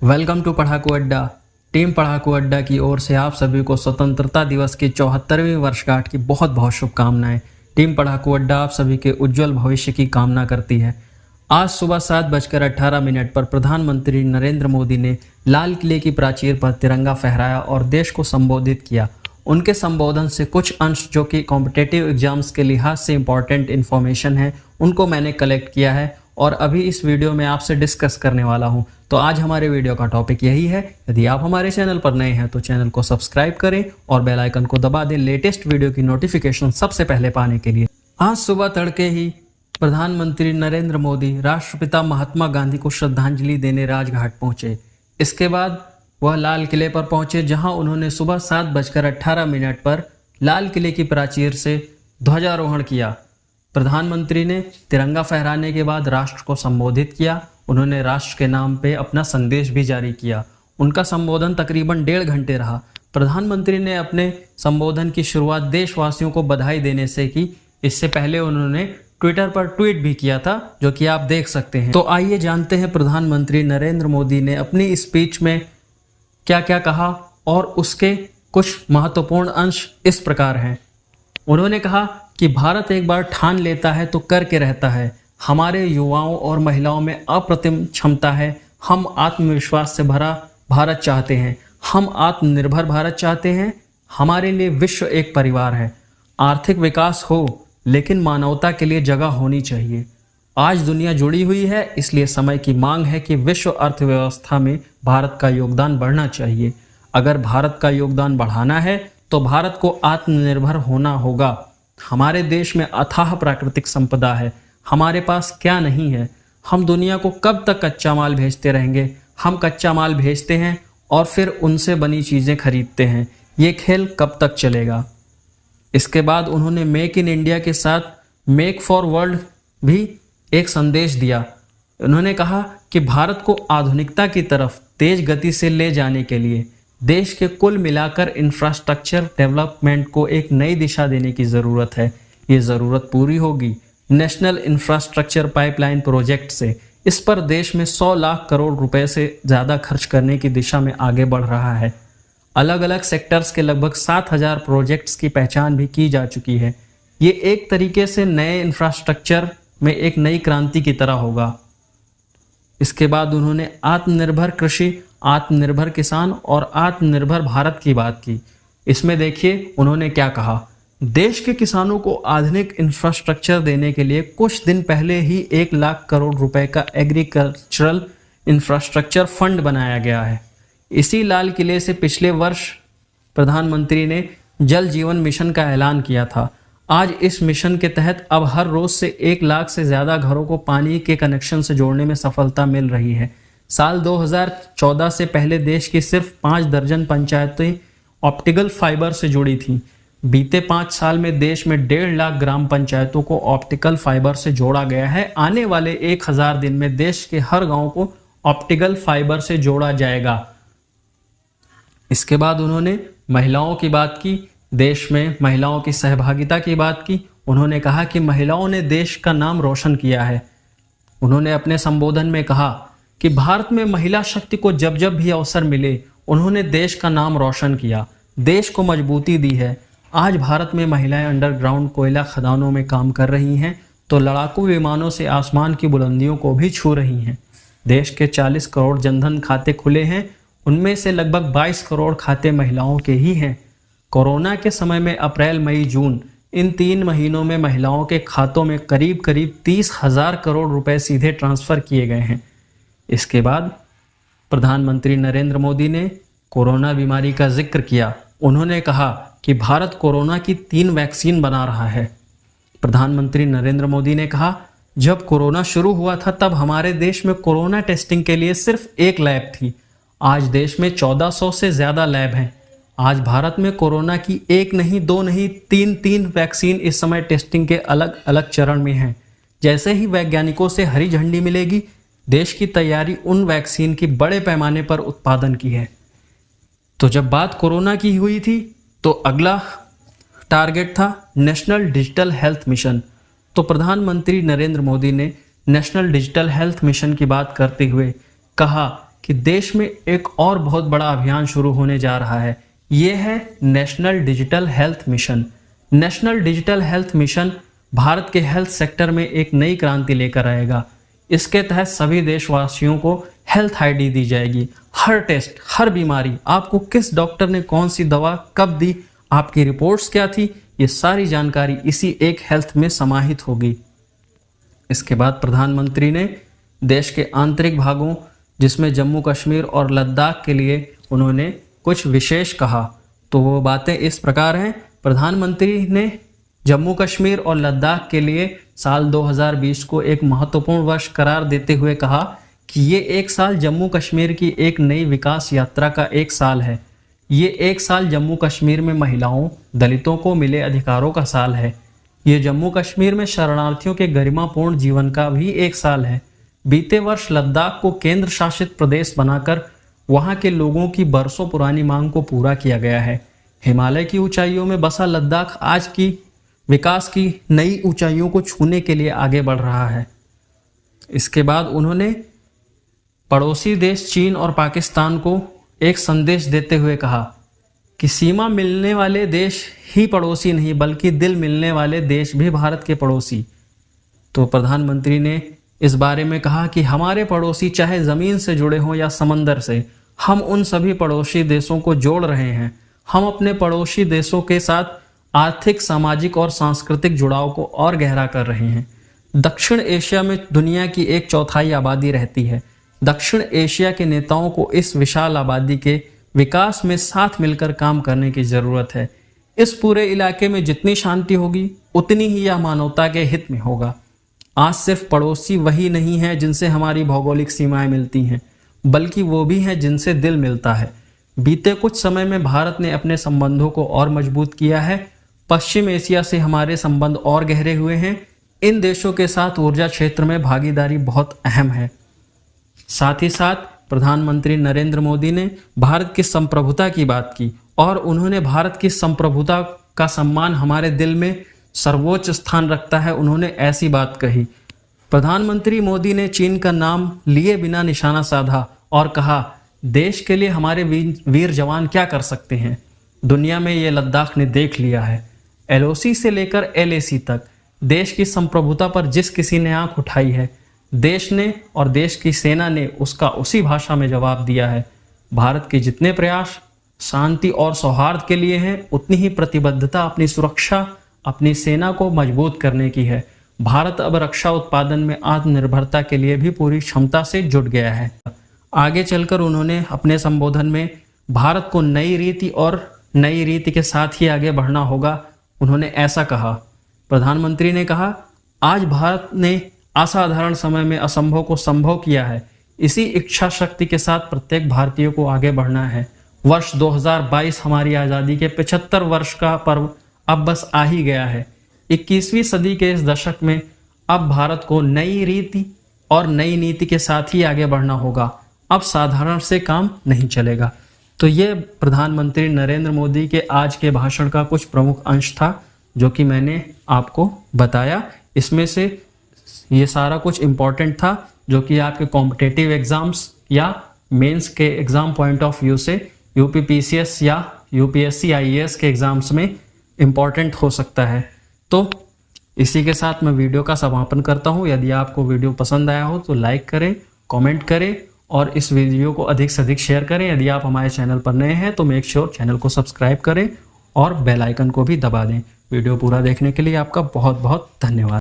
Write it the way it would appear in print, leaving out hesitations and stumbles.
Welcome to पढ़ाकू अड्डा। Team पढ़ाकू अड्डा की ओर से आप सभी को स्वतंत्रता दिवस की 74वीं वर्षगांठ की बहुत बहुत शुभकामनाएं। टीम पढ़ाकू अड्डा आप सभी के उज्जवल भविष्य की कामना करती है। आज सुबह 7:18 पर प्रधानमंत्री नरेंद्र मोदी ने लाल किले की प्राचीर पर तिरंगा फहराया और देश को संबोधित किया। उनके संबोधन से कुछ अंश जो कि कॉम्पिटिटिव एग्जाम्स के लिहाज से इम्पॉर्टेंट इन्फॉर्मेशन है उनको मैंने कलेक्ट किया है और अभी इस वीडियो में आपसे डिस्कस करने वाला हूं। तो आज हमारे वीडियो का टॉपिक यही है। यदि आप हमारे चैनल पर नए हैं तो चैनल को सब्सक्राइब करें और बेल आइकन को दबा दें लेटेस्ट वीडियो की नोटिफिकेशन सबसे पहले पाने के लिए। आज सुबह तड़के ही प्रधानमंत्री नरेंद्र मोदी राष्ट्रपिता महात्मा गांधी को श्रद्धांजलि देने राजघाट पहुंचे। इसके बाद वह लाल किले पर पहुंचे, जहां उन्होंने सुबह 7:18 पर लाल किले की प्राचीर से ध्वजारोहण किया। प्रधानमंत्री ने तिरंगा फहराने के बाद राष्ट्र को संबोधित किया। उन्होंने राष्ट्र के नाम पे अपना संदेश भी जारी किया। उनका संबोधन तकरीबन 1.5 घंटे रहा। प्रधानमंत्री ने अपने संबोधन की शुरुआत देशवासियों को बधाई देने से की। इससे पहले उन्होंने ट्विटर पर ट्वीट भी किया था, जो कि आप देख सकते हैं। तो आइए जानते हैं प्रधानमंत्री नरेंद्र मोदी ने अपनी स्पीच में क्या क्या कहा और उसके कुछ महत्वपूर्ण अंश इस प्रकार हैं। उन्होंने कहा कि भारत एक बार ठान लेता है तो करके रहता है। हमारे युवाओं और महिलाओं में अप्रतिम क्षमता है। हम आत्मविश्वास से भरा भारत चाहते हैं। हम आत्मनिर्भर भारत चाहते हैं। हमारे लिए विश्व एक परिवार है। आर्थिक विकास हो, लेकिन मानवता के लिए जगह होनी चाहिए। आज दुनिया जुड़ी हुई है, इसलिए समय की मांग है कि विश्व अर्थव्यवस्था में भारत का योगदान बढ़ना चाहिए। अगर भारत का योगदान बढ़ाना है तो भारत को आत्मनिर्भर होना होगा। हमारे देश में अथाह प्राकृतिक संपदा है। हमारे पास क्या नहीं है। हम दुनिया को कब तक कच्चा माल भेजते रहेंगे। हम कच्चा माल भेजते हैं और फिर उनसे बनी चीज़ें खरीदते हैं। ये खेल कब तक चलेगा। इसके बाद उन्होंने मेक इन इंडिया के साथ मेक फॉर वर्ल्ड भी एक संदेश दिया। उन्होंने कहा कि भारत को आधुनिकता की तरफ तेज गति से ले जाने के लिए देश के कुल मिलाकर इंफ्रास्ट्रक्चर डेवलपमेंट को एक नई दिशा देने की ज़रूरत है। ये ज़रूरत पूरी होगी नेशनल इंफ्रास्ट्रक्चर पाइपलाइन प्रोजेक्ट से। इस पर देश में 100 लाख करोड़ रुपए से ज़्यादा खर्च करने की दिशा में आगे बढ़ रहा है। अलग अलग सेक्टर्स के लगभग 7,000 प्रोजेक्ट्स की पहचान भी की जा चुकी है। ये एक तरीके से नए इंफ्रास्ट्रक्चर में एक नई क्रांति की तरह होगा। इसके बाद उन्होंने आत्मनिर्भर कृषि, आत्मनिर्भर किसान और आत्मनिर्भर भारत की बात की। इसमें देखिए उन्होंने क्या कहा। देश के किसानों को आधुनिक इंफ्रास्ट्रक्चर देने के लिए कुछ दिन पहले ही 1 लाख करोड़ रुपए का एग्रीकल्चरल इंफ्रास्ट्रक्चर फंड बनाया गया है। इसी लाल किले से पिछले वर्ष प्रधानमंत्री ने जल जीवन मिशन का ऐलान किया था। आज इस मिशन के तहत अब हर रोज से 1 लाख से ज़्यादा घरों को पानी के कनेक्शन से जोड़ने में सफलता मिल रही है। साल 2014 से पहले देश की सिर्फ 5 दर्जन पंचायतें ऑप्टिकल फाइबर से जुड़ी थीं। बीते 5 साल में देश में 1.5 लाख ग्राम पंचायतों को ऑप्टिकल फाइबर से जोड़ा गया है। आने वाले 1000 दिन में देश के हर गांव को ऑप्टिकल फाइबर से जोड़ा जाएगा। इसके बाद उन्होंने महिलाओं की बात की, देश में महिलाओं की सहभागिता की बात की। उन्होंने कहा कि महिलाओं ने देश का नाम रोशन किया है। उन्होंने अपने संबोधन में कहा कि भारत में महिला शक्ति को जब जब भी अवसर मिले उन्होंने देश का नाम रोशन किया, देश को मजबूती दी है। आज भारत में महिलाएं अंडरग्राउंड कोयला खदानों में काम कर रही हैं तो लड़ाकू विमानों से आसमान की बुलंदियों को भी छू रही हैं। देश के 40 करोड़ जनधन खाते खुले हैं, उनमें से लगभग 22 करोड़ खाते महिलाओं के ही हैं। कोरोना के समय में अप्रैल, मई, जून इन 3 महीनों में महिलाओं के खातों में करीब 30,000 करोड़ रुपए सीधे ट्रांसफ़र किए गए हैं। इसके बाद प्रधानमंत्री नरेंद्र मोदी ने कोरोना बीमारी का जिक्र किया। उन्होंने कहा कि भारत कोरोना की 3 वैक्सीन बना रहा है। प्रधानमंत्री नरेंद्र मोदी ने कहा, जब कोरोना शुरू हुआ था तब हमारे देश में कोरोना टेस्टिंग के लिए सिर्फ 1 लैब थी। आज देश में 1400 से ज़्यादा लैब हैं। आज भारत में कोरोना की 1 नहीं, 2 नहीं, 3 वैक्सीन इस समय टेस्टिंग के अलग अलग चरण में हैं। जैसे ही वैज्ञानिकों से हरी झंडी मिलेगी, देश की तैयारी उन वैक्सीन की बड़े पैमाने पर उत्पादन की है। तो जब बात कोरोना की हुई थी तो अगला टारगेट था नेशनल डिजिटल हेल्थ मिशन। तो प्रधानमंत्री नरेंद्र मोदी ने नेशनल डिजिटल हेल्थ मिशन की बात करते हुए कहा कि देश में एक और बहुत बड़ा अभियान शुरू होने जा रहा है। ये है national digital health mission. National digital health mission Bharat के हेल्थ सेक्टर में एक नई क्रांति लेकर आएगा। इसके तहत सभी देशवासियों को हेल्थ आईडी दी जाएगी। हर टेस्ट, हर बीमारी, आपको किस डॉक्टर ने कौन सी दवा कब दी, आपकी रिपोर्ट्स क्या थी, ये सारी जानकारी इसी एक हेल्थ में समाहित होगी। इसके बाद प्रधानमंत्री ने देश के आंतरिक भागों जिसमें जम्मू कश्मीर और लद्दाख के लिए उन्होंने कुछ विशेष कहा। तो वो बातें इस प्रकार हैं। प्रधानमंत्री ने जम्मू कश्मीर और लद्दाख के लिए साल 2020 को एक महत्वपूर्ण वर्ष करार देते हुए कहा कि ये एक साल जम्मू कश्मीर की एक नई विकास यात्रा का एक साल है। ये एक साल जम्मू कश्मीर में महिलाओं, दलितों को मिले अधिकारों का साल है। ये जम्मू कश्मीर में शरणार्थियों के गरिमापूर्ण जीवन का भी एक साल है। बीते वर्ष लद्दाख को केंद्र शासित प्रदेश बनाकर वहाँ के लोगों की बरसों पुरानी मांग को पूरा किया गया है। हिमालय की ऊंचाइयों में बसा लद्दाख आज की विकास की नई ऊंचाइयों को छूने के लिए आगे बढ़ रहा है। इसके बाद उन्होंने पड़ोसी देश चीन और पाकिस्तान को एक संदेश देते हुए कहा कि सीमा मिलने वाले देश ही पड़ोसी नहीं बल्कि दिल मिलने वाले देश भी भारत के पड़ोसी। तो प्रधानमंत्री ने इस बारे में कहा कि हमारे पड़ोसी चाहे ज़मीन से जुड़े हों या समंदर से, हम उन सभी पड़ोसी देशों को जोड़ रहे हैं। हम अपने पड़ोसी देशों के साथ आर्थिक, सामाजिक और सांस्कृतिक जुड़ाव को और गहरा कर रहे हैं। दक्षिण एशिया में दुनिया की 1/4 आबादी रहती है। दक्षिण एशिया के नेताओं को इस विशाल आबादी के विकास में साथ मिलकर काम करने की ज़रूरत है। इस पूरे इलाके में जितनी शांति होगी उतनी ही यह मानवता के हित में होगा। आज सिर्फ पड़ोसी वही नहीं है जिनसे हमारी भौगोलिक सीमाएं मिलती हैं, बल्कि वो भी हैं जिनसे दिल मिलता है। बीते कुछ समय में भारत ने अपने संबंधों को और मजबूत किया है। पश्चिम एशिया से हमारे संबंध और गहरे हुए हैं। इन देशों के साथ ऊर्जा क्षेत्र में भागीदारी बहुत अहम है। साथ ही साथ प्रधानमंत्री नरेंद्र मोदी ने भारत की संप्रभुता की बात की और उन्होंने भारत की संप्रभुता का सम्मान हमारे दिल में सर्वोच्च स्थान रखता है। उन्होंने ऐसी बात कही। प्रधानमंत्री मोदी ने चीन का नाम लिए बिना निशाना साधा और कहा, देश के लिए हमारे वीर जवान क्या कर सकते हैं। दुनिया में ये लद्दाख ने देख लिया है। LOC से लेकर LAC तक देश की संप्रभुता पर जिस किसी ने आंख उठाई है, देश ने और देश की सेना ने उसका उसी भाषा में जवाब दिया है। भारत के जितने प्रयास शांति और सौहार्द के लिए हैं, उतनी ही प्रतिबद्धता अपनी सुरक्षा, अपनी सेना को मजबूत करने की है। भारत अब रक्षा उत्पादन में आत्मनिर्भरता के लिए भी पूरी क्षमता से जुट गया है। आगे चलकर उन्होंने अपने संबोधन में भारत को नई रीति और नई रीति के साथ ही आगे बढ़ना होगा। उन्होंने ऐसा कहा। प्रधानमंत्री ने कहा, आज भारत ने असाधारण समय में असंभव को संभव किया है। इसी इच्छा शक्ति के साथ प्रत्येक भारतीय को आगे बढ़ना है। वर्ष 2022 हमारी आज़ादी के 75 वर्ष का पर्व अब बस आ ही गया है। 21वीं सदी के इस दशक में अब भारत को नई रीति और नई नीति के साथ ही आगे बढ़ना होगा। अब साधारण से काम नहीं चलेगा। तो ये प्रधानमंत्री नरेंद्र मोदी के आज के भाषण का कुछ प्रमुख अंश था जो कि मैंने आपको बताया। इसमें से ये सारा कुछ इम्पॉर्टेंट था जो कि आपके कॉम्पिटिटिव एग्ज़ाम्स या मेंस के एग्ज़ाम पॉइंट ऑफ व्यू से UPPCS या UPSC IAS के एग्ज़ाम्स में इम्पॉर्टेंट हो सकता है। तो इसी के साथ मैं वीडियो का समापन करता हूँ। यदि आपको वीडियो पसंद आया हो तो लाइक करें, कमेंट करें और इस वीडियो को अधिक से अधिक शेयर करें। यदि आप हमारे चैनल पर नए हैं तो मेक श्योर चैनल को सब्सक्राइब करें और बेल आइकन को भी दबा दें। वीडियो पूरा देखने के लिए आपका बहुत बहुत धन्यवाद।